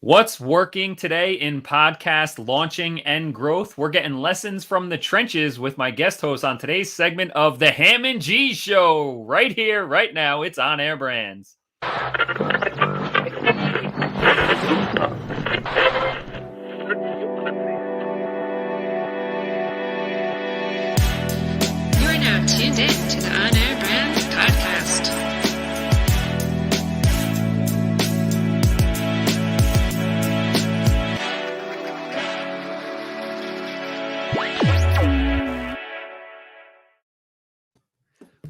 What's working today in podcast launching and growth? We're getting lessons from the trenches with my guest host on today's segment of the Ham and G Show. Right here, right now, it's On Air Brands. You are now tuned in to the On Air Brands podcast.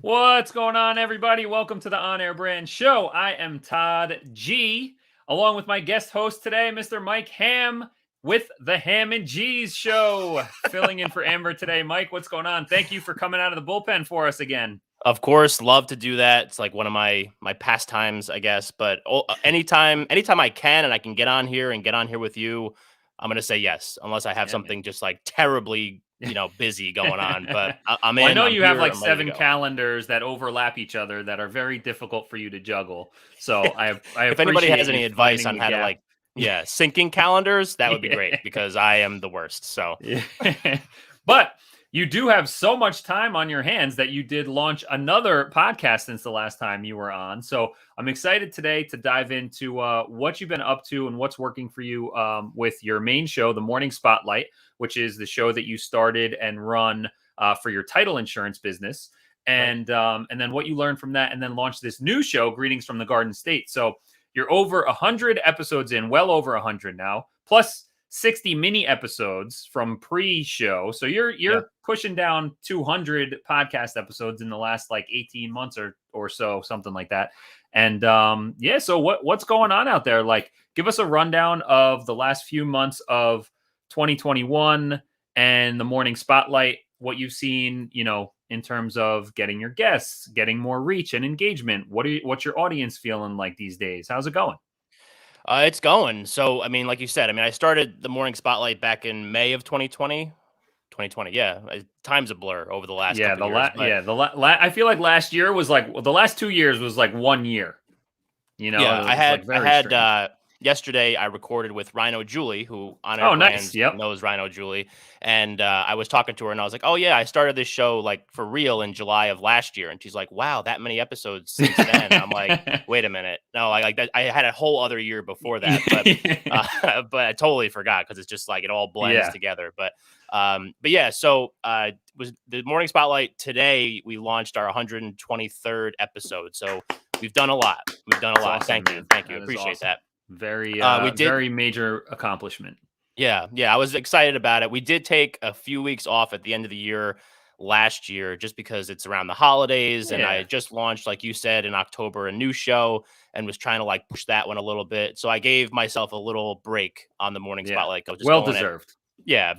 What's going on, everybody? Welcome to the On Air Brand Show. I am Todd G, along with my guest host today, Mr. Mike Ham, with the Ham and G's Show, filling in for Amber today. Mike, what's going on? Thank you for coming out of the bullpen for us again. Of course, love to do that. It's like one of my pastimes, I guess. But anytime I can and I can get on here with you, I'm gonna say yes, unless I have something just like terribly busy going on. But I'm in. I know I'm you have here, like I'm ready to 7 go. calendars that overlap each other that are very difficult for you to juggle. So I If anybody has appreciate any you advice finding on the how gap. to syncing calendars, that would be great because I am the worst. So Yeah. But you do have so much time on your hands that you did launch another podcast since the last time you were on. So I'm excited today to dive into what you've been up to and what's working for you with your main show, The Morning Spotlight, which is the show that you started and run for your title insurance business. And then what you learned from that, and then launch this new show, Greetings from the Garden State. So you're over 100 episodes in, well over 100 now, plus 60 mini episodes from pre-show. So you're pushing down 200 podcast episodes in the last like 18 months or so, something like that. And so what's going on out there? Like, give us a rundown of the last few months of 2021 and the Morning Spotlight, what you've seen, in terms of getting your guests, getting more reach and engagement. What's your audience feeling like these days? How's it going? it's going. So I mean, like you said, I started the Morning Spotlight back in May of 2020. 2020, yeah. Time's a blur over the last couple years. I feel like last year was like the last 2 years was like 1 year. Yeah, I had yesterday I recorded with Rhino Julie, who on our nice. brand knows Rhino Julie, and I was talking to her and I was like, "Oh yeah, I started this show like for real in July of last year," and she's like, "Wow, that many episodes since then." I'm like, "Wait a minute, no, I like that. I had a whole other year before that, but I totally forgot because it's just like it all blends together." But yeah, so was the Morning Spotlight today? We launched our 123rd episode, so we've done a lot. Awesome, Thank you. Appreciate awesome. that. Very major accomplishment. Yeah. I was excited about it. We did take a few weeks off at the end of the year last year just because it's around the holidays, and I just launched, like you said, in October, a new show and was trying to like push that one a little bit. So I gave myself a little break on the Morning Spotlight. Well deserved.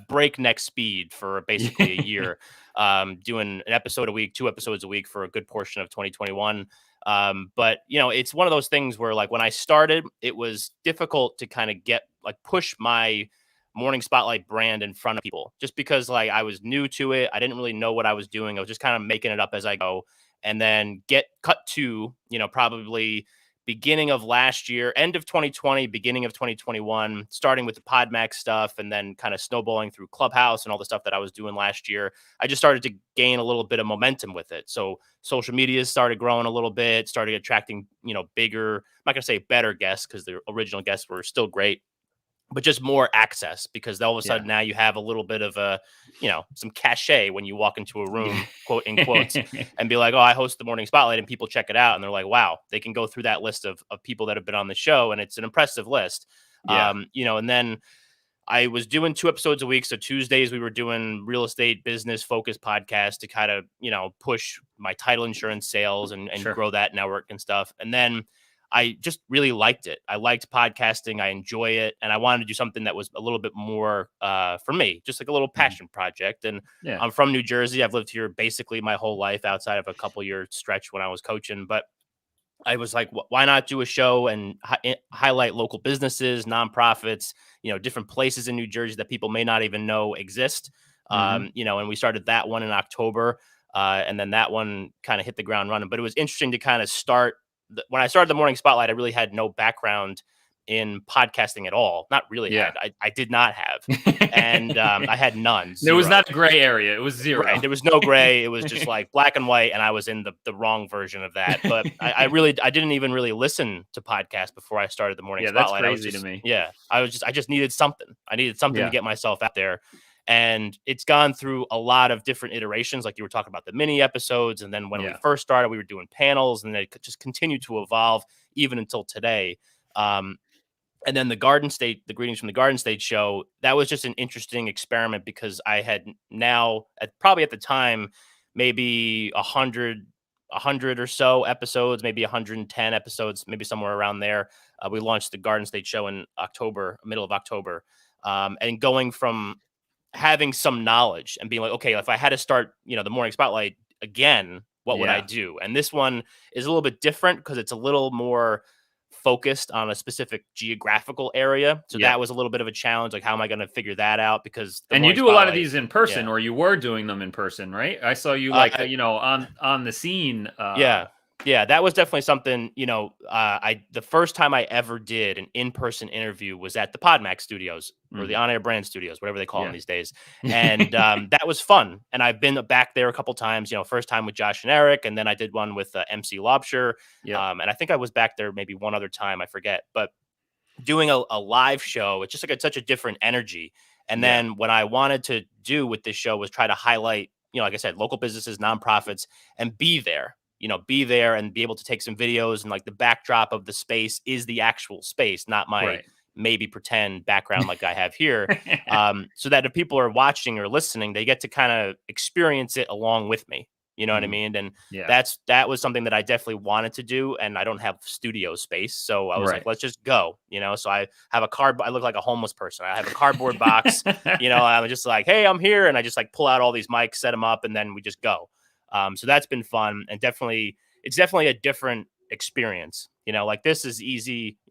Breakneck speed for basically a year, doing an episode a week, 2 episodes a week for a good portion of 2021. But it's one of those things where like when I started, it was difficult to kind of push my Morning Spotlight brand in front of people just because like I was new to it. I didn't really know what I was doing. I was just kind of making it up as I go, and then get cut to, probably beginning of last year, end of 2020, beginning of 2021, starting with the PodMax stuff and then kind of snowballing through Clubhouse and all the stuff that I was doing last year. I just started to gain a little bit of momentum with it. So social media started growing a little bit, started attracting, bigger, I'm not going to say better guests because the original guests were still great, but just more access because all of a sudden now you have a little bit of a, some cachet when you walk into a room, quote in quotes, and be like, "Oh, I host the Morning Spotlight," and people check it out and they're like, "Wow," they can go through that list of people that have been on the show, and it's an impressive list. And then I was doing 2 episodes a week. So Tuesdays we were doing real estate business focused podcast to kind of, push my title insurance sales and grow that network and stuff. And then I just really liked it. I liked podcasting. I enjoy it. And I wanted to do something that was a little bit more for me, just like a little passion project. And I'm from New Jersey. I've lived here basically my whole life outside of a couple year stretch when I was coaching. But I was like, why not do a show and highlight local businesses, nonprofits, different places in New Jersey that people may not even know exist. And we started that one in October. And then that one kind of hit the ground running. But it was interesting to kind of start when I started the Morning Spotlight. I really had no background in podcasting at all. Not really Yeah. I did not have. And I had none. There was Zero. not a gray area. It was zero. Right. There was no gray. It was just like black and white. And I was in the wrong version of that. But I didn't even really listen to podcasts before I started the morning Yeah, that's spotlight. crazy to me. Yeah. I just needed something. I needed something to get myself out there. And it's gone through a lot of different iterations. Like you were talking about the mini episodes. And then when we first started, we were doing panels, and it just continued to evolve even until today. And then the Greetings from the Garden State show, that was just an interesting experiment because I had now probably at the time, maybe 100 or so episodes, maybe 110 episodes, maybe somewhere around there. We launched the Garden State show in middle of October. And going from having some knowledge and being like, okay, if I had to start, the morning spotlight again, what would I do? And this one is a little bit different because it's a little more focused on a specific geographical area. So that was a little bit of a challenge. Like, how am I going to figure that out? Because you do a lot of these in person, or you were doing them in person, right? I saw you on the scene. Yeah, that was definitely something, the first time I ever did an in-person interview was at the PodMax studios or the On Air Brand studios, whatever they call them these days. And that was fun. And I've been back there a couple times, first time with Josh and Eric. And then I did one with MC Lobsher. And I think I was back there maybe one other time, I forget. But doing a live show, it's just like such a different energy. And then what I wanted to do with this show was try to highlight, like I said, local businesses, nonprofits, and be there and be able to take some videos, and like the backdrop of the space is the actual space, not my maybe pretend background like I have here. So that if people are watching or listening, they get to kind of experience it along with me. You know what I mean? And that was something that I definitely wanted to do. And I don't have studio space. So I was like, let's just go, So I have I look like a homeless person. I have a cardboard box, I'm just like, hey, I'm here. And I just like pull out all these mics, set them up, and then we just go. So that's been fun, and it's definitely a different experience. Like this is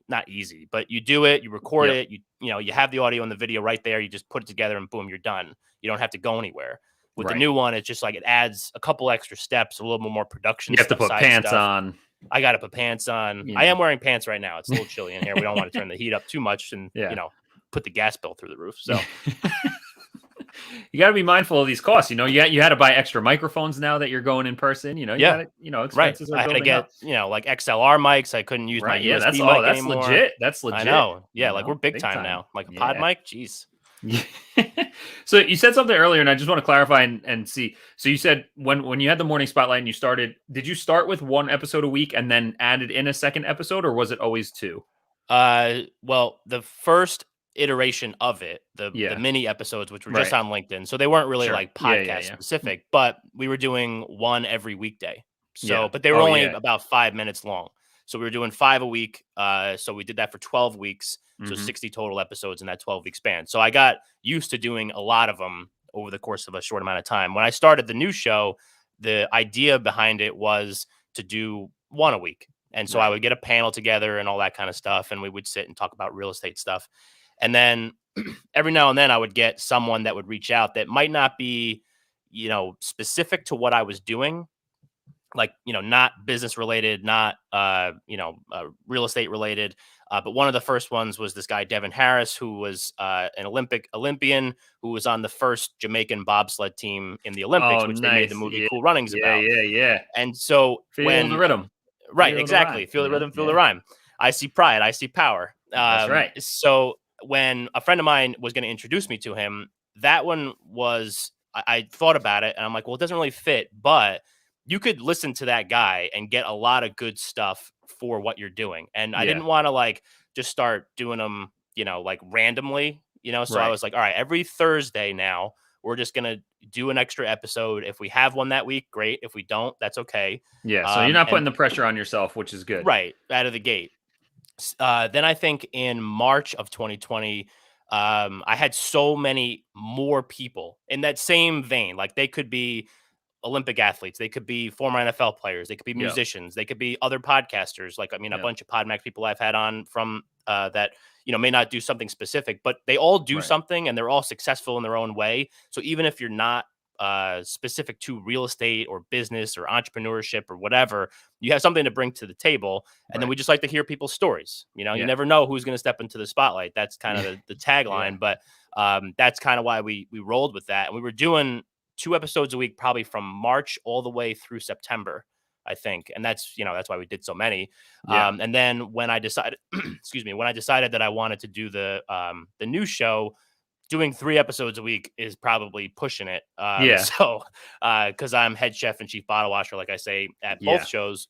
not easy, but you do it, you record it, you have the audio and the video right there. You just put it together and boom, you're done. You don't have to go anywhere. With the new one, it's just like it adds a couple extra steps, a little bit more production. You have to put pants on. I got to put pants on. I am wearing pants right now. It's a little chilly in here. We don't want to turn the heat up too much and, put the gas bill through the roof. So you got to be mindful of these costs. You had to buy extra microphones now that you're going in person. Expenses are I had to get like XLR mics. I couldn't use my USB mic that's anymore. Legit. That's legit. I know. Yeah, like we're big time now. Like a pod mic. Jeez. So you said something earlier, and I just want to clarify and see. So you said when you had the morning spotlight and you started, did you start with one episode a week and then added in a second episode, or was it always two? Well, the first iteration of it, the mini episodes, which were just on LinkedIn, so they weren't really like podcast specific, but we were doing one every weekday. So, but they were only about 5 minutes long. So we were doing 5 a week. So we did that for 12 weeks. So 60 total episodes in that 12-week span. So I got used to doing a lot of them over the course of a short amount of time. When I started the new show, the idea behind it was to do one a week. And so I would get a panel together and all that kind of stuff. And we would sit and talk about real estate stuff. And then every now and then I would get someone that would reach out that might not be, specific to what I was doing. Like, not business related, not, real estate related. But one of the first ones was this guy, Devin Harris, who was an Olympian who was on the first Jamaican bobsled team in the Olympics, which they made the movie Cool Runnings about. Yeah. And so Feel the rhythm. Right, exactly. Feel the rhythm, feel the rhyme. I see pride, I see power. That's right. So when a friend of mine was going to introduce me to him, that one was, I thought about it and I'm like, well, it doesn't really fit, but you could listen to that guy and get a lot of good stuff for what you're doing. And I didn't want to like just start doing them, like randomly, so I was like, all right, every Thursday now, we're just going to do an extra episode. If we have one that week, great. If we don't, that's okay. Yeah. So you're not putting the pressure on yourself, which is good. Right. Out of the gate. Then I think in March of 2020, I had so many more people in that same vein. Like they could be Olympic athletes, they could be former NFL players, they could be musicians, they could be other podcasters. Like, a bunch of PodMax people I've had on from that, may not do something specific, but they all do something and they're all successful in their own way. So even if you're not specific to real estate or business or entrepreneurship or whatever. You have something to bring to the table. And then we just like to hear people's stories. You know, you never know who's going to step into the spotlight. That's kind of the tagline. But that's kind of why we rolled with that. And we were doing 2 episodes a week, probably from March all the way through September, I think. And that's, that's why we did so many. And then when I decided, excuse me, when I decided that I wanted to do the new show, doing 3 episodes a week is probably pushing it. So, cause I'm head chef and chief bottle washer, like I say, at both shows.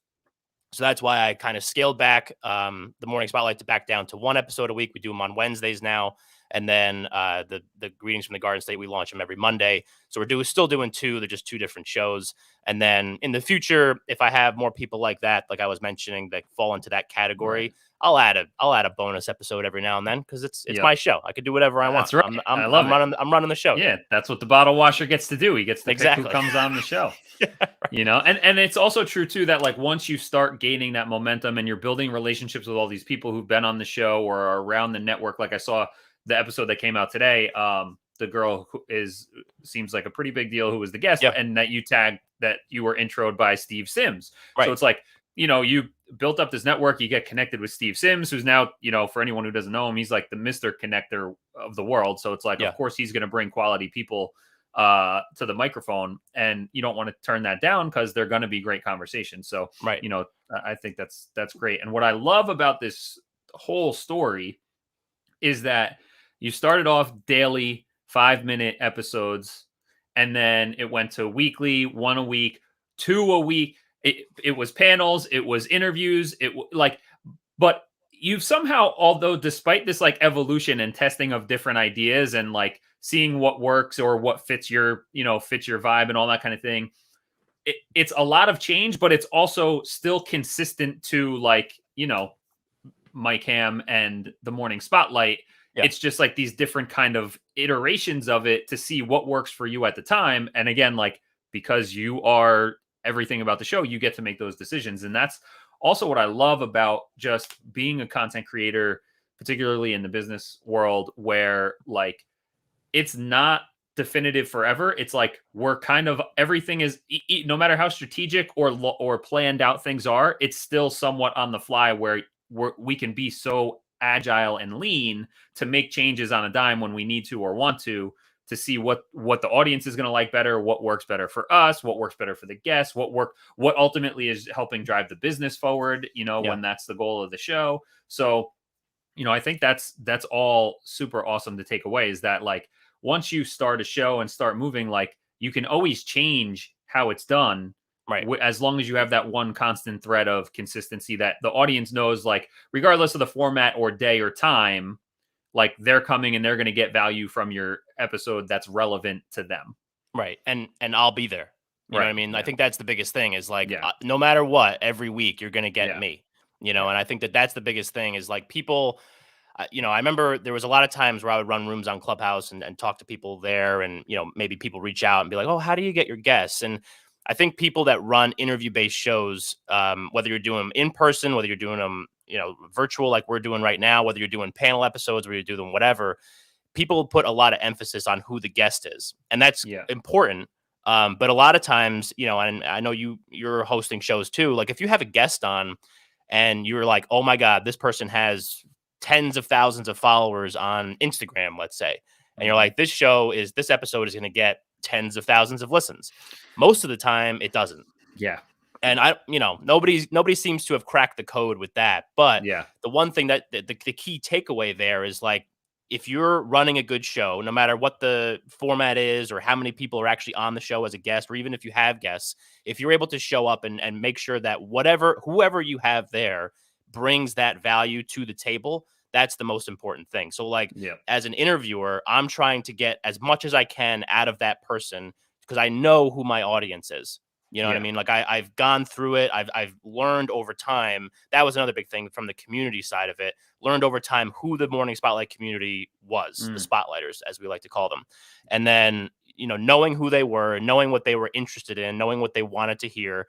So that's why I kind of scaled back the morning spotlight to back down to 1 episode a week. We do them on Wednesdays now. And then the Greetings from the Garden State, we launch them every Monday. So we're still doing 2. They're just 2 different shows. And then in the future, if I have more people like that, like I was mentioning, that fall into that category, I'll add a bonus episode every now and then, because it's my show. I could do whatever I want. That's right. I'm running the show. Yeah, that's what the bottle washer gets to do. He gets to pick who comes on the show. Right. And it's also true too that like once you start gaining that momentum and you're building relationships with all these people who've been on the show or are around the network, like I saw the episode that came out today, the girl who seems like a pretty big deal, who was the guest, and that you tagged that you were introed by Steve Sims. Right. So it's like, you built up this network, you get connected with Steve Sims, who's now, for anyone who doesn't know him, he's like the Mr. Connector of the world. So it's like, of course, he's going to bring quality people to the microphone, and you don't want to turn that down because they're going to be great conversations. So, I think that's great. And what I love about this whole story is that you started off daily 5-minute episodes, and then it went to weekly, 1 a week, 2 a week. It was panels, it was interviews, but you've somehow, although despite this like evolution and testing of different ideas and like seeing what works or what fits your vibe and all that kind of thing, it's a lot of change, but it's also still consistent to like, Mike Ham and the morning spotlight. It's just like these different kind of iterations of it to see what works for you at the time. And again, like, because you are everything about the show, you get to make those decisions. And that's also what I love about just being a content creator, particularly in the business world, where like, it's not definitive forever. It's like, we're kind of, everything is, no matter how strategic or planned out things are, it's still somewhat on the fly, where we can be so agile and lean to make changes on a dime when we need to or want to see what the audience is going to like better, what works better for us, what works better for the guests, what ultimately is helping drive the business forward, when that's the goal of the show. So, I think that's all super awesome to take away, is that like, once you start a show and start moving, like, you can always change how it's done. Right. As long as you have that one constant thread of consistency that the audience knows, like, regardless of the format or day or time, like, they're coming and they're going to get value from your episode that's relevant to them. Right. And I'll be there. You know what I mean? Yeah. I think that's the biggest thing is like, no matter what, every week you're going to get me, and I think that's the biggest thing is like people, I remember there was a lot of times where I would run rooms on Clubhouse and talk to people there, and, maybe people reach out and be like, oh, how do you get your guests? And I think people that run interview-based shows, whether you're doing them in person, whether you're doing them, virtual like we're doing right now, whether you're doing panel episodes, whether you do them, whatever, people put a lot of emphasis on who the guest is. And that's important. But a lot of times, and I know you're hosting shows too. Like, if you have a guest on and you're like, oh my God, this person has tens of thousands of followers on Instagram, let's say, and you're like, this episode is going to get tens of thousands of listens. Most of the time it doesn't. Yeah. And nobody seems to have cracked the code with that. But the one thing that the key takeaway there is, like, if you're running a good show, no matter what the format is or how many people are actually on the show as a guest, or even if you have guests, if you're able to show up and make sure that whoever you have there brings that value to the table, that's the most important thing. So like, as an interviewer, I'm trying to get as much as I can out of that person, because I know who my audience is. You know what I mean? Like, I've gone through it. I've learned over time. That was another big thing from the community side of it. Learned over time who the Morning Spotlight community was, the Spotlighters, as we like to call them. And then, knowing who they were, knowing what they were interested in, knowing what they wanted to hear.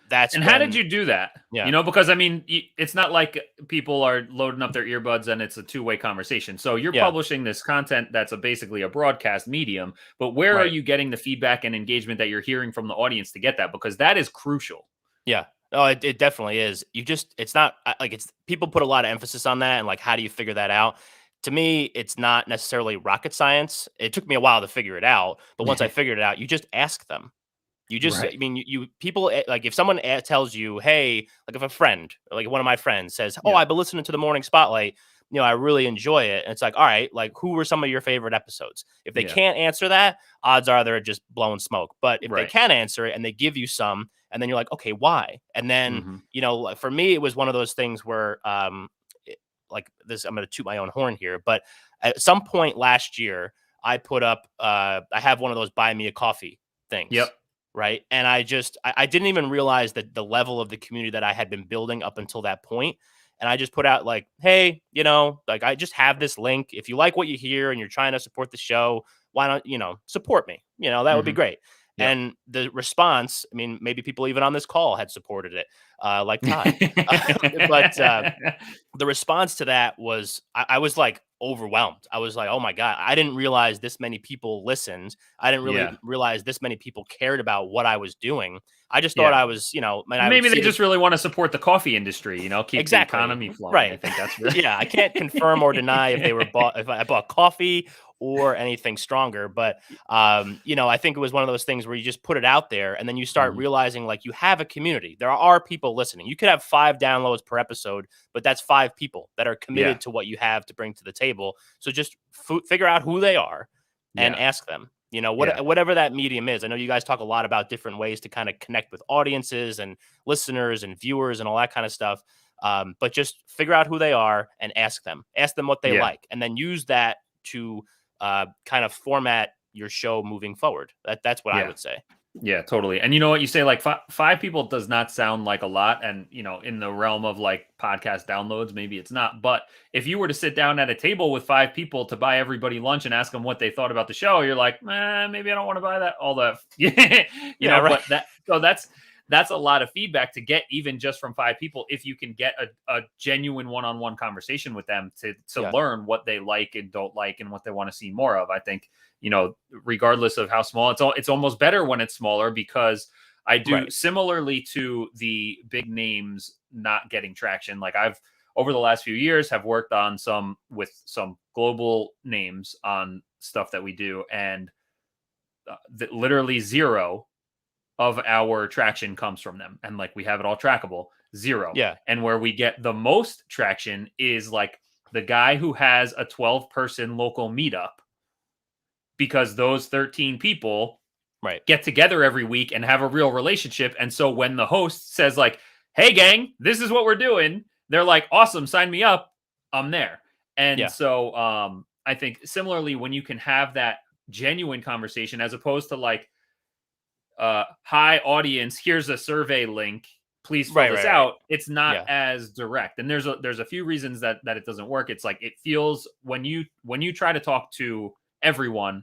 That's And how did when, you do that? yeah, Because I mean, it's not like people are loading up their earbuds and it's a two-way conversation. So you're yeah, publishing this content that's basically a broadcast medium, but where are right. you getting the feedback and engagement that you're hearing from the audience to get that? Because that is crucial. Yeah. Oh, it definitely is. It's not like it's people put a lot of emphasis on that and like, how do you figure that out? To me, it's not necessarily rocket science. It took me a while to figure it out, but once I figured it out, you just ask them. You just, I Right. mean, you people like if someone tells you, hey, like if a friend, like one of my friends says, oh, Yeah. I've been listening to the morning spotlight, I really enjoy it. And it's like, all right, like who were some of your favorite episodes? If they Yeah. can't answer that, odds are they're just blowing smoke. But if they Right. can answer it and they give you some, and then you're like, okay, why? And then, Mhm. like, for me, it was one of those things where, like this, I'm going to toot my own horn here, but at some point last year, I put up, I have one of those buy me a coffee Yep. things. Right. And I didn't even realize that the level of the community that I had been building up until that point. And I just put out like, hey, like I just have this link. If you like what you hear and you're trying to support the show, why not, support me? That would be Mhm. great. Yep. And the response, I mean, maybe people even on this call had supported it, like Todd. But the response to that was I was like overwhelmed. I was like, oh my God, I didn't realize this many people listened. I didn't really Yeah. realize this many people cared about what I was doing. I just thought Yeah. I was, man, I would Maybe they see the just really want to support the coffee industry, keep the exactly economy flowing. I right. think that's really Yeah, I can't confirm or deny if they were bought if I bought coffee or anything stronger, but I think it was one of those things where you just put it out there and then you start Mhm. realizing like you have a community. There are people listening. You could have 5 downloads per episode, but that's 5 people that are Yeah. committed to what you have to bring to the table. So just figure out who they are and Yeah. ask them. Yeah. Whatever that medium is. I know you guys talk a lot about different ways to kind of connect with audiences and listeners and viewers and all that kind of stuff. But just figure out who they are and ask them. Ask them what they Yeah. like, and then use that to kind of format your show moving forward. That's what I Yeah. would say. Yeah, totally. And you know what? You say like five people does not sound like a lot. And, in the realm of like podcast downloads, maybe it's not. But if you were to sit down at a table with 5 people to buy everybody lunch and ask them what they thought about the show, you're like, maybe I don't want to buy that. All that, Yeah, right. but that's a lot of feedback to get even just from 5 people. If you can get a genuine one-on-one conversation with them to Yeah, learn what they like and don't like and what they want to see more of, I think regardless of how small, it's almost better when it's smaller because I do right. similarly to the big names not getting traction. Like I've over the last few years have worked on some with some global names on stuff that we do, and literally zero of our traction comes from them, and like we have it all trackable, zero. Yeah, And where we get the most traction is like the guy who has a 12-person local meetup, because those 13 people right. get together every week and have a real relationship. And so when the host says like, "Hey gang, this is what we're doing," they're like, "Awesome, sign me up. I'm there." And Yeah, so I think similarly when you can have that genuine conversation as opposed to like hi audience, here's a survey link, please fill right, this right, right. out, it's not Yeah, as direct. And there's a few reasons that it doesn't work. It's like it feels when you try to talk to everyone,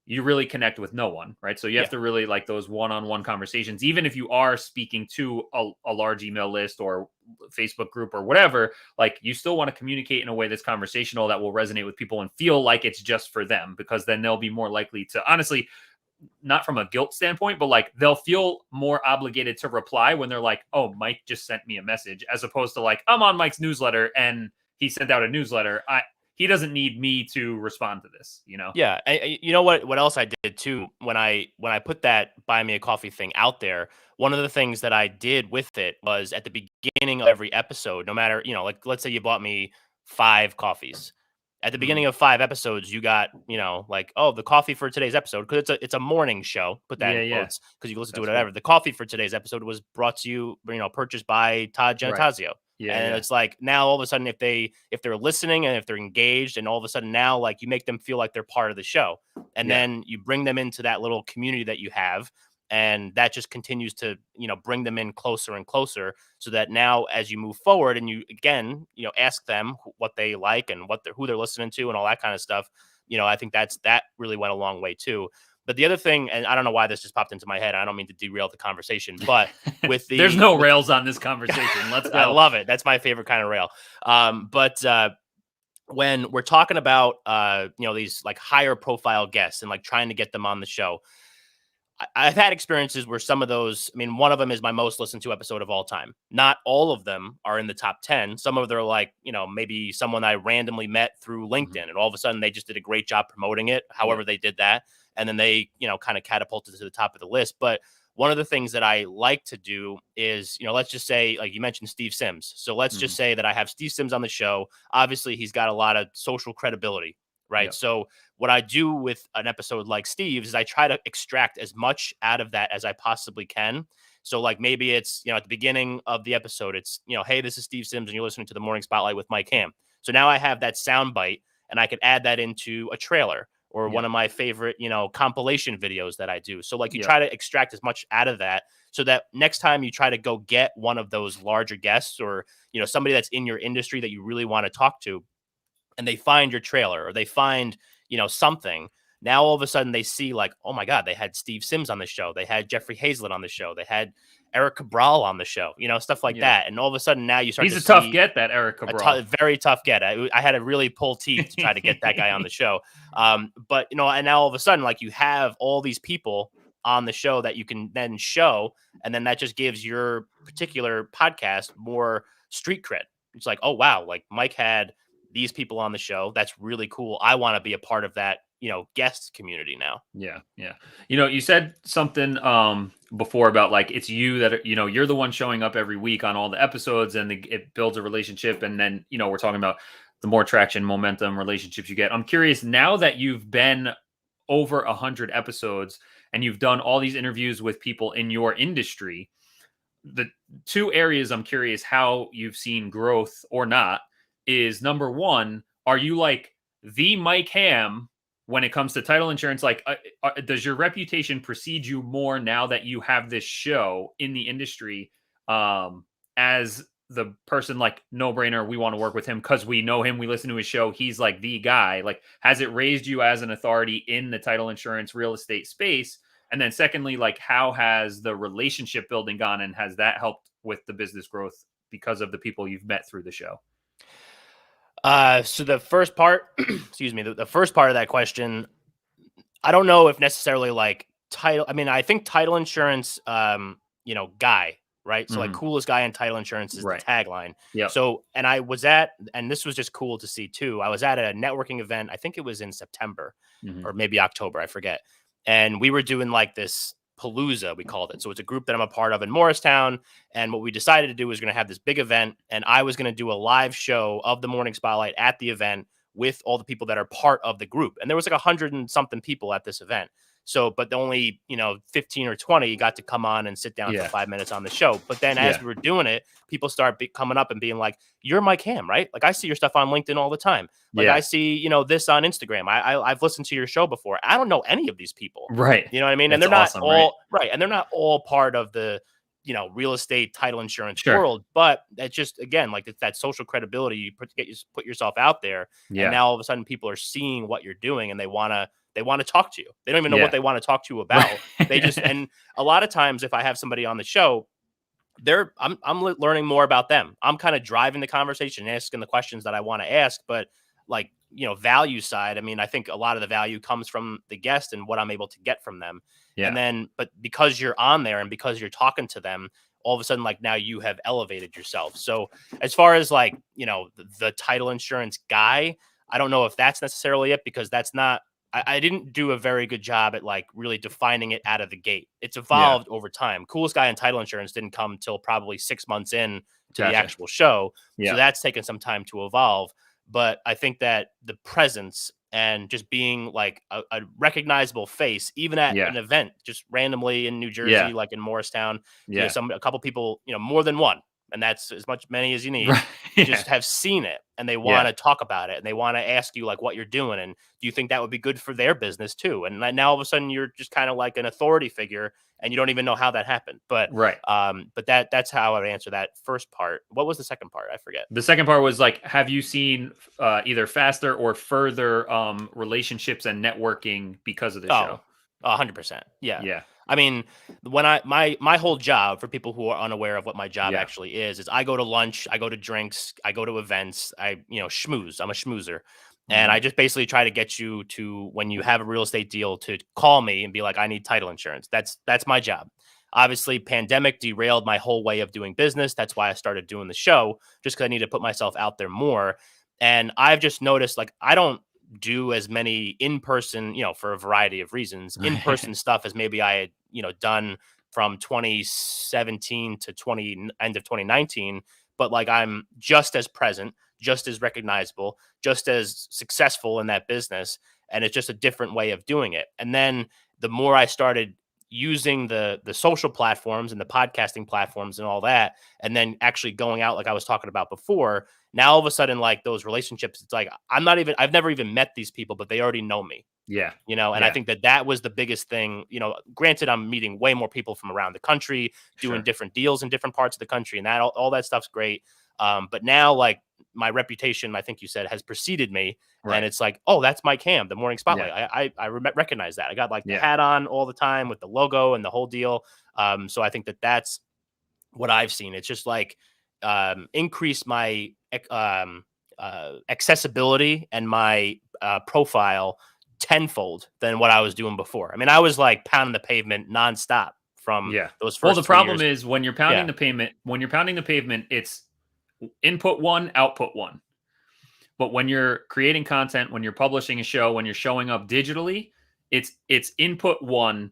you really connect with no one, right? So you have yeah, to really like those one-on-one conversations, even if you are speaking to a large email list or Facebook group or whatever. Like you still want to communicate in a way that's conversational, that will resonate with people and feel like it's just for them, because then they'll be more likely to, honestly, not from a guilt standpoint, but like they'll feel more obligated to reply when they're like, "Oh, Mike just sent me a message," as opposed to like, "I'm on Mike's newsletter and he sent out a newsletter. He doesn't need me to respond to this." yeah. You know what? What else I did too when I put that buy me a coffee thing out there. One of the things that I did with it was at the beginning of every episode, no matter like let's say you bought me 5 coffees. At the Mhm. beginning of 5 episodes, you got like, oh, the coffee for today's episode, because it's a morning show. Put that Yeah, in yeah, quotes because you can listen to it that's whatever. cool. The coffee for today's episode was brought to you, purchased by Todd Right. Giannattasio. Yeah, And yeah, it's like now all of a sudden if they're listening and if they're engaged, and all of a sudden now like you make them feel like they're part of the show, and yeah, then you bring them into that little community that you have, and that just continues to bring them in closer and closer, so that now as you move forward and you again ask them what they like and who they're listening to and all that kind of stuff. I think that really went a long way too. But the other thing, and I don't know why this just popped into my head. I don't mean to derail the conversation, but with the there's no rails on this conversation. Let's go. I love it. That's my favorite kind of rail. But when we're talking about these like higher profile guests and like trying to get them on the show, I've had experiences where some of those, I mean, one of them is my most listened to episode of all time. Not all of them are in the top 10. Some of them are like, maybe someone I randomly met through LinkedIn, and all of a sudden they just did a great job promoting it, however they did that. And then they, kind of catapulted to the top of the list. But one of the things that I like to do is, let's just say, like you mentioned, Steve Sims. So let's just say that I have Steve Sims on the show. Obviously, he's got a lot of social credibility, right? Yep. So what I do with an episode like Steve's is I try to extract as much out of that as I possibly can. So like maybe it's, at the beginning of the episode, it's, hey, this is Steve Sims and you're listening to the Morning Spotlight with Mike Hamm. So now I have that sound bite and I could add that into a trailer or one of my favorite, compilation videos that I do. So like you try to extract as much out of that so that next time you try to go get one of those larger guests or, somebody that's in your industry that you really want to talk to, and they find your trailer or they find, something. Now all of a sudden they see like, oh my God, they had Steve Sims on the show. They had Jeffrey Hazlett on the show. They had Eric Cabral on the show, stuff like that. And all of a sudden now you start He's to a see tough get, that Eric Cabral. very tough get. I had to really pull teeth to try to get that guy on the show. But, and now all of a sudden, like you have all these people on the show that you can then show. And then that just gives your particular podcast more street cred. It's like, oh, wow, like Mike had these people on the show. That's really cool. I want to be a part of that, guest community now. Yeah. Yeah. You said something before about like, it's you that, you're the one showing up every week on all the episodes and it builds a relationship. And then, we're talking about the more traction, momentum, relationships you get. I'm curious, now that you've been over 100 episodes and you've done all these interviews with people in your industry, the two areas I'm curious how you've seen growth or not is, number one, are you like the Mike Hamm when it comes to title insurance? Like, does your reputation precede you more now that you have this show in the industry as the person like, no brainer, we want to work with him because we know him, we listen to his show, he's like the guy? Like, has it raised you as an authority in the title insurance real estate space? And then secondly, like, how has the relationship building gone, and has that helped with the business growth because of the people you've met through the show? So the first part, excuse me, the first part of that question, I don't know if necessarily like title. I mean, I think title insurance, guy, right? So like coolest guy in title insurance is the tagline. Yeah. So, and and this was just cool to see too. I was at a networking event. I think it was in September or maybe October. I forget. And we were doing like this Palooza, we called it. So it's a group that I'm a part of in Morristown. And what we decided to do was going to have this big event. And I was going to do a live show of the Morning Spotlight at the event with all the people that are part of the group. And there was like 100 and something people at this event. So, but only, 15 or 20 got to come on and sit down for 5 minutes on the show. But then as we were doing it, people start coming up and being like, you're Mike Hamm, right? Like I see your stuff on LinkedIn all the time. Like I see, this on Instagram. I've listened to your show before. I don't know any of these people. Right. You know what I mean? That's and they're not awesome, all right. And they're not all part of the, real estate title insurance world, but that's just, again, like it's that social credibility. You put yourself out there. And now all of a sudden people are seeing what you're doing and they want to talk to you. They don't even know what they want to talk to you about. They just, and a lot of times if I have somebody on the show, I'm learning more about them. I'm kind of driving the conversation, asking the questions that I want to ask, but like, value side, I mean, I think a lot of the value comes from the guest and what I'm able to get from them. Yeah. And then, but because you're on there and because you're talking to them, all of a sudden, like now you have elevated yourself. So as far as like, the title insurance guy, I don't know if that's necessarily it, because that's not, I didn't do a very good job at like really defining it out of the gate. It's evolved over time. Coolest guy in title insurance didn't come till probably 6 months in to the actual show. So that's taken some time to evolve. But I think that the presence and just being like a recognizable face, even at an event, just randomly in New Jersey, like in Morristown, a couple people, more than one, and that's as many as you need, just have seen it and they want to talk about it and they want to ask you like what you're doing and do you think that would be good for their business too? And now all of a sudden you're just kind of like an authority figure and you don't even know how that happened. But but that's how I would answer that first part. What was the second part? I forget. The second part was like, have you seen either faster or further relationships and networking because of the show? 100%. Yeah. Yeah. I mean, when my whole job, for people who are unaware of what my job Yeah. actually is I go to lunch, I go to drinks, I go to events, schmooze. I'm a schmoozer. And I just basically try to get you to, when you have a real estate deal, to call me and be like, I need title insurance. That's my job. Obviously, pandemic derailed my whole way of doing business. That's why I started doing the show, just because I need to put myself out there more. And I've just noticed, like, I don't do as many in-person, for a variety of reasons, in-person stuff as maybe I had, done from 2017 to end of 2019. But like, I'm just as present, just as recognizable, just as successful in that business. And it's just a different way of doing it. And then the more I started using the social platforms and the podcasting platforms and all that, and then actually going out, like I was talking about before, now all of a sudden, like, those relationships, it's like I've never even met these people, but they already know me. Yeah. And I think that was the biggest thing. Granted, I'm meeting way more people from around the country, doing Sure. different deals in different parts of the country, and that all that stuff's great. But now, like, my reputation, I think you said, has preceded me, Right. and it's like, oh, that's Mike Ham, the Morning Spotlight. Yeah. I recognize that. I got like the Yeah. hat on all the time with the logo and the whole deal. So I think that's what I've seen. It's just like increase my accessibility and my profile tenfold than what I was doing before. I mean, I was like pounding the pavement nonstop from those first. Well, the 3 problem years. is when you're pounding the pavement, it's input one, output one. But when you're creating content, when you're publishing a show, when you're showing up digitally, it's input one,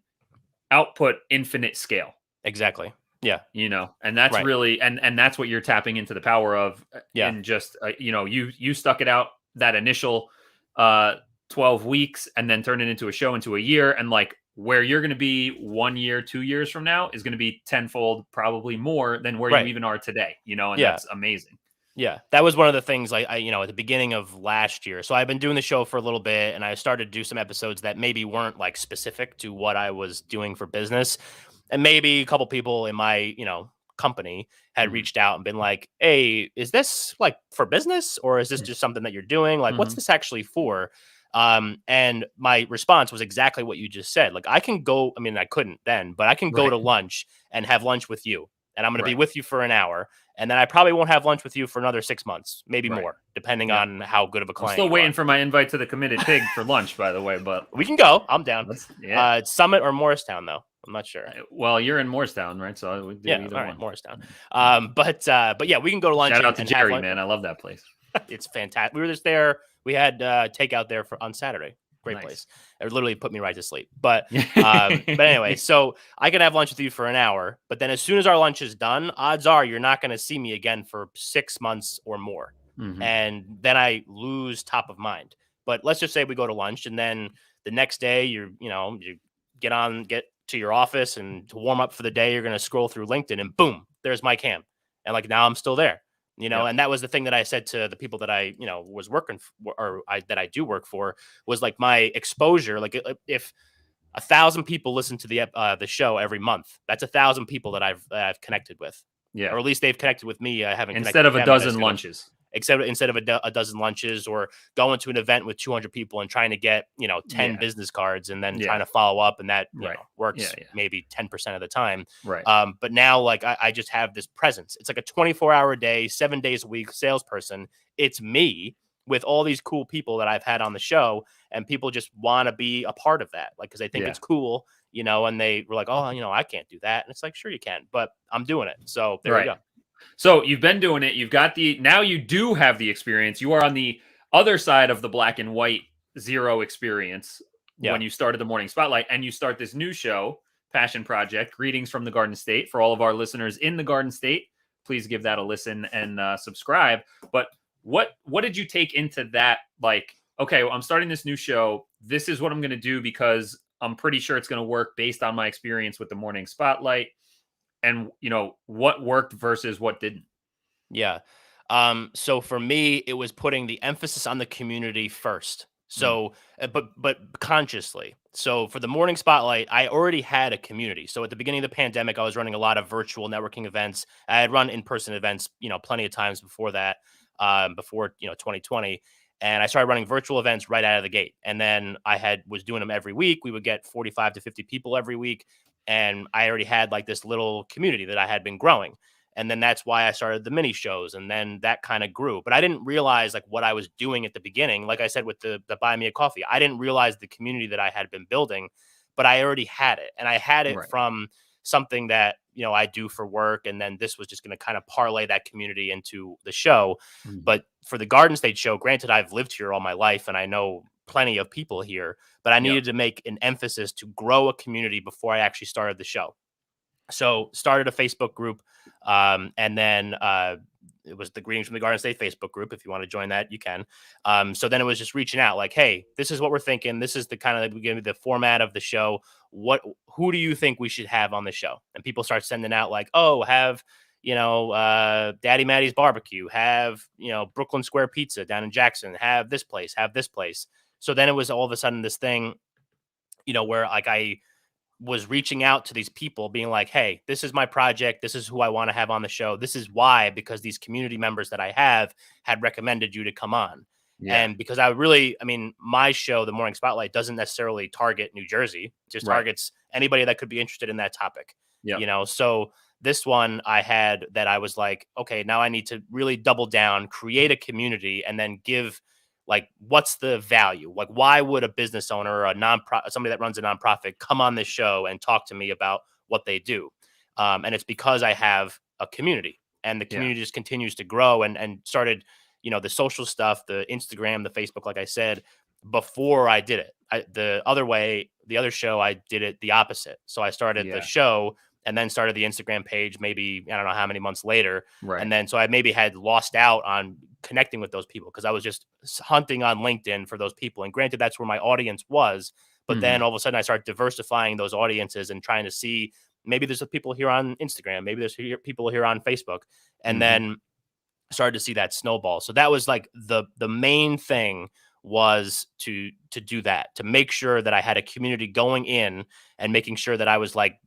output infinite scale. Exactly. Yeah. And that's Right. really, and that's what you're tapping into the power of. Yeah. And just, you stuck it out that initial 12 weeks and then turn it into a show into a year. And like, where you're going to be 1 year, 2 years from now is going to be tenfold, probably more than where you even are today, and that's amazing. Yeah, that was one of the things, like, at the beginning of last year. So I've been doing the show for a little bit, and I started to do some episodes that maybe weren't like specific to what I was doing for business. And maybe a couple people in my, company had reached out and been like, hey, is this like for business, or is this just something that you're doing? Like, what's this actually for? And my response was exactly what you just said. Like, I can go, I mean, I couldn't then, but I can go to lunch and have lunch with you, and I'm going to be with you for an hour. And then I probably won't have lunch with you for another 6 months, maybe more, depending on how good of a client. I'm still waiting for my invite to the Committed Pig for lunch, by the way, but we can go. I'm down. It's Summit or Morristown, though. I'm not sure. Well, you're in Morristown, right? So we do either one. Morristown. But yeah, we can go to lunch. Shout out to Jerry, man. I love that place. It's fantastic. We were just there. We had takeout there on Saturday. Great place. It literally put me right to sleep. But anyway, so I can have lunch with you for an hour, but then as soon as our lunch is done, odds are you're not going to see me again for 6 months or more. And then I lose top of mind. But let's just say we go to lunch, and then the next day you get to your office, and to warm up for the day, you're going to scroll through LinkedIn, and boom, there's Mike Ham. And like, now I'm still there. And that was the thing that I said to the people that I, was working for, or that I do work for, was like, my exposure. Like, if 1,000 people listen to the show every month, that's 1,000 people that I've connected with. Yeah. Or at least they've connected with me. I haven't instead of a dozen lunches. Instead of a dozen lunches, or going to an event with 200 people and trying to get 10 business cards, and then trying to follow up, and that works maybe 10% of the time. Right. But now, like, I just have this presence. It's like a 24-hour day, 7 days a week salesperson. It's me with all these cool people that I've had on the show, and people just want to be a part of that, like, because they think it's cool, and they were like, oh, I can't do that. And it's like, sure you can, but I'm doing it. So there you go. So you've been doing it. You've got now you do have the experience. You are on the other side of the black and white zero experience when you started the Morning Spotlight, and you start this new show, Passion Project, Greetings from the Garden State. For all of our listeners in the Garden State, please give that a listen and subscribe. But what did you take into that? Like, okay, well, I'm starting this new show. This is what I'm going to do because I'm pretty sure it's going to work based on my experience with the Morning Spotlight. And, what worked versus what didn't. Yeah. So for me, it was putting the emphasis on the community first. So, but consciously. So for the Morning Spotlight, I already had a community. So at the beginning of the pandemic, I was running a lot of virtual networking events. I had run in-person events, plenty of times before that, before 2020. And I started running virtual events right out of the gate. And then was doing them every week. We would get 45 to 50 people every week. And I already had like this little community that I had been growing. And then that's why I started the mini shows. And then that kind of grew. But I didn't realize like what I was doing at the beginning. Like I said, with the buy me a coffee, I didn't realize the community that I had been building, but I already had it. And I had it from something that, I do for work. And then this was just going to kind of parlay that community into the show. But for the Garden State show, granted, I've lived here all my life and I know plenty of people here, but I needed to make an emphasis to grow a community before I actually started the show. So started a Facebook group, and then it was the Greetings from the Garden State Facebook group. If you want to join that, you can. So then it was just reaching out like, hey, this is what we're thinking. This is the kind of the format of the show. Who do you think we should have on the show? And people start sending out like, oh, have, Daddy Maddie's barbecue, have, Brooklyn Square Pizza down in Jackson, have this place. So then it was all of a sudden this thing, where like I was reaching out to these people being like, hey, this is my project. This is who I want to have on the show. This is why, because these community members that I have had recommended you to come on. Yeah. And because my show, The Morning Spotlight, doesn't necessarily target New Jersey, it just targets anybody that could be interested in that topic. So this one I had that I was like, okay, now I need to really double down, create a community, and then give like, what's the value? Like, why would a business owner or a nonprofit, somebody that runs a nonprofit, come on this show and talk to me about what they do? And it's because I have a community, and the community just continues to grow and started, the social stuff, the Instagram, the Facebook, like I said, before I did it. The other show, I did it the opposite. So I started the show and then started the Instagram page, maybe, I don't know how many months later. And then, so I maybe had lost out on connecting with those people because I was just hunting on LinkedIn for those people. And granted, that's where my audience was. But then all of a sudden I started diversifying those audiences and trying to see, maybe there's people here on Instagram, maybe there's people here on Facebook. And then started to see that snowball. So that was like the main thing, was to do that, to make sure that I had a community going in and making sure that I was like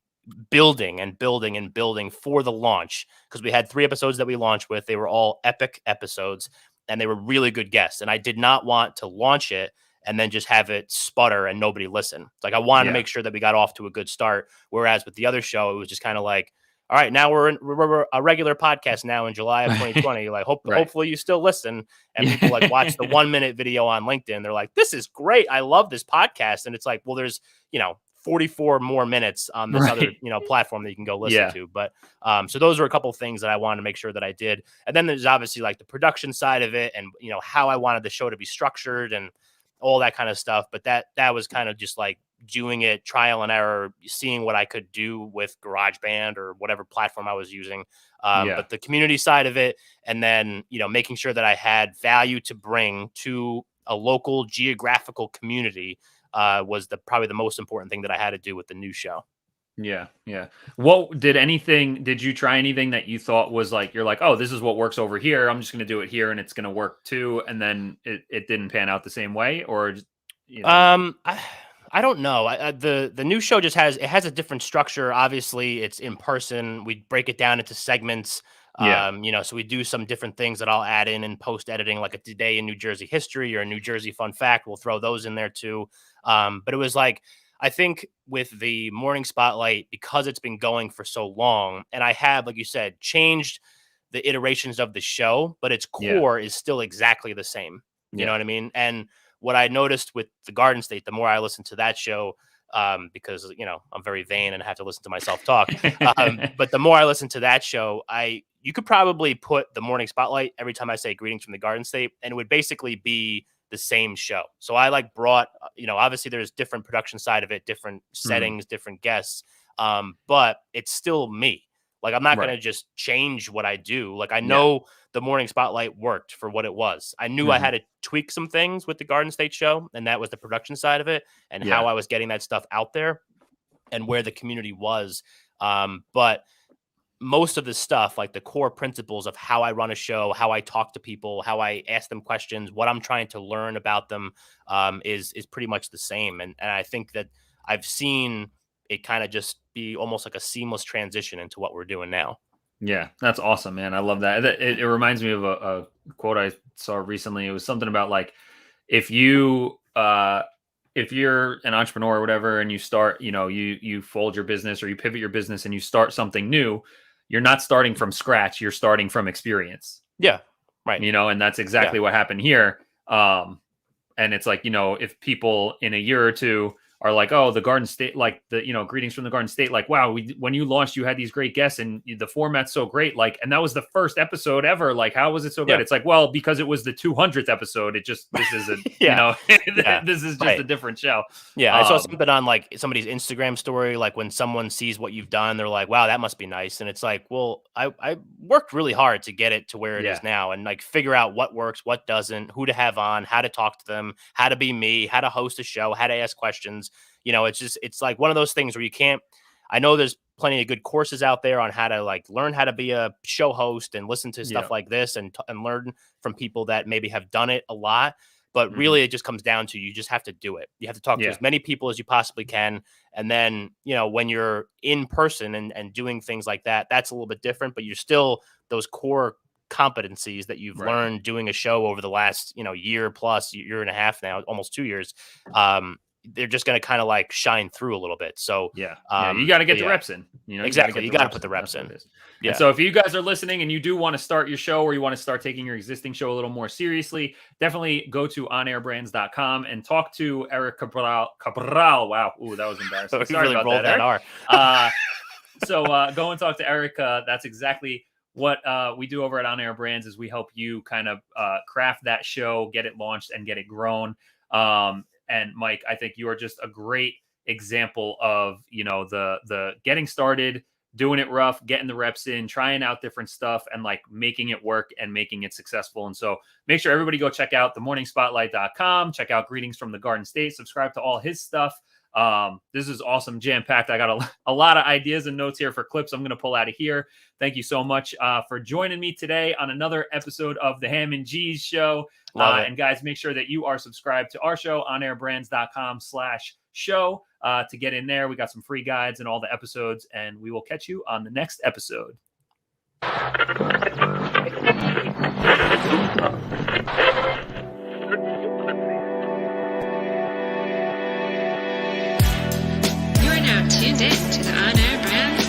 building and building and building for the launch, because we had 3 episodes that we launched with. They were all epic episodes and they were really good guests. And I did not want to launch it and then just have it sputter and nobody listen. Like I wanted to make sure that we got off to a good start. Whereas with the other show, it was just kind of like, all right, now we're a regular podcast now in July of 2020. Like hopefully you still listen. And people like watch the 1-minute video on LinkedIn. They're like, this is great. I love this podcast. And it's like, well, there's, 44 more minutes on this other, platform that you can go listen to. But so those are a couple of things that I wanted to make sure that I did. And then there's obviously like the production side of it and, how I wanted the show to be structured and all that kind of stuff. But that was kind of just like doing it trial and error, seeing what I could do with GarageBand or whatever platform I was using. But the community side of it, and then, making sure that I had value to bring to a local geographical community was probably the most important thing that I had to do with the new show. Yeah. Did you try anything that you thought was like, you're like, oh, this is what works over here, I'm just going to do it here and it's going to work too, and then it didn't pan out the same way? Or I don't know. The new show just has a different structure. Obviously it's in person. We break it down into segments. So we do some different things that I'll add in post editing, like a today in New Jersey history or a New Jersey fun fact. We'll throw those in there too. But it was like, I think with the Morning Spotlight, because it's been going for so long, and I have, like you said, changed the iterations of the show, but its core is still exactly the same. You know what I mean? And what I noticed with the Garden State, the more I listened to that show, because, I'm very vain and I have to listen to myself talk. But the more I listen to that show, you could probably put the Morning Spotlight every time I say greetings from the Garden State, and it would basically be the same show. So I like brought, obviously there's different production side of it, different settings, different guests. But it's still me. Like, I'm not going to just change what I do. Like, I know the Morning Spotlight worked for what it was. I knew I had to tweak some things with the Garden State show, and that was the production side of it and how I was getting that stuff out there and where the community was. But most of the stuff, like the core principles of how I run a show, how I talk to people, how I ask them questions, what I'm trying to learn about them, is pretty much the same. And I think that I've seen it kind of just be almost like a seamless transition into what we're doing now. Yeah, that's awesome, man. I love that. It reminds me of a quote I saw recently. It was something about like if you if you're an entrepreneur or whatever and you start, you fold your business or you pivot your business and you start something new, you're not starting from scratch, you're starting from experience. Yeah. Right. And that's exactly what happened here. And it's like, if people in a year or two are like, oh, the Garden State, like greetings from the Garden State, like, wow, when you launched, you had these great guests and the format's so great. Like, and that was the first episode ever. Like, how was it so good? It's like, well, because it was the 200th episode. This is a, this is just a different show. Yeah. I saw something on like somebody's Instagram story. Like when someone sees what you've done, they're like, wow, that must be nice. And it's like, well, I worked really hard to get it to where it is now and like figure out what works, what doesn't, who to have on, how to talk to them, how to be me, how to host a show, how to ask questions. It's like one of those things where you can't, I know there's plenty of good courses out there on how to like learn how to be a show host and listen to stuff like this and learn from people that maybe have done it a lot. But really it just comes down to, you just have to do it. You have to talk to as many people as you possibly can. And then, when you're in person and doing things like that, that's a little bit different, but you're still those core competencies that you've learned doing a show over the last, year plus, year and a half now, almost 2 years. They're just going to kind of like shine through a little bit. So you got to get the reps in. Exactly. You got to put the reps in. Yeah. And so if you guys are listening and you do want to start your show or you want to start taking your existing show a little more seriously, definitely go to onairbrands.com and talk to Eric Cabral. Wow. Ooh, that was embarrassing. Sorry really about rolled that, R. So go and talk to Eric. That's exactly what we do over at On Air Brands is we help you kind of craft that show, get it launched and get it grown. And Mike, I think you are just a great example of, the getting started, doing it rough, getting the reps in, trying out different stuff and like making it work and making it successful. And so make sure everybody go check out themorningspotlight.com, check out Greetings from the Garden State, subscribe to all his stuff. This is awesome, jam-packed. I got a lot of ideas and notes here for clips I'm going to pull out of here. Thank you so much for joining me today on another episode of the Ham and G's Show. And guys, make sure that you are subscribed to our show, onairbrands.com/show to get in there. We got some free guides and all the episodes, and we will catch you on the next episode. You are now tuned in to the On Air Brands